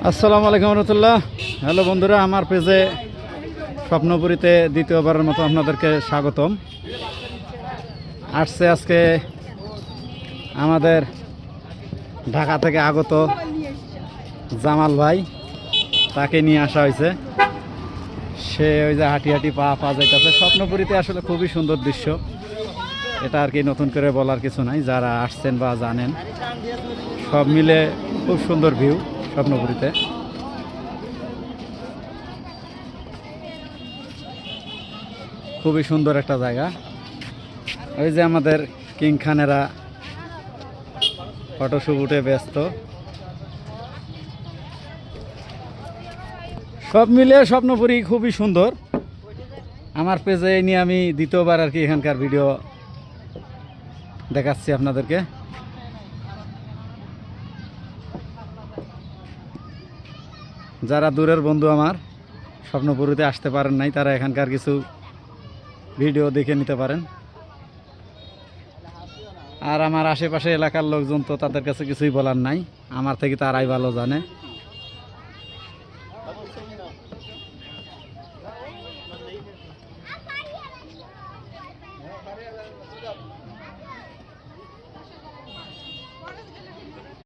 আসসালামু আলাইকুম রহমতুল্লাহ। হ্যালো বন্ধুরা, আমার পেজে স্বপ্নপুরীতে দ্বিতীয়বারের মতো আপনাদেরকে স্বাগতম। আসছে আজকে আমাদের ঢাকা থেকে আগত জামাল ভাই, তাকে নিয়ে আসা হয়েছে। সে ওই যে হাঁটি হাঁটি পা যাইতেছে। স্বপ্নপুরীতে আসলে খুবই সুন্দর দৃশ্য, এটা আর কি নতুন করে বলার কিছু নাই। যারা আসছেন বা জানেন, সব মিলে খুব সুন্দর ভিউ স্বপ্নপুরীতে। খুবই সুন্দর একটা জায়গা। ওই যে আমাদের কিং খানেরা ফটোশুট উঠে ব্যস্ত। সব মিলিয়ে স্বপ্নপুরী খুবই সুন্দর। আমার পেজে নিয়ে আমি দ্বিতীয়বার আর কি এখানকার ভিডিও দেখাচ্ছি আপনাদেরকে। যারা দূরের বন্ধু আমার স্বপ্নপুরীতে আসতে পারেন নাই, তারা এখানকার কিছু ভিডিও দেখে নিতে পারেন। আর আমার আশেপাশে এলাকার লোকজন তো তাদের কাছে কিছুই বলার নাই, আমার থেকে তারাই ভালো জানে।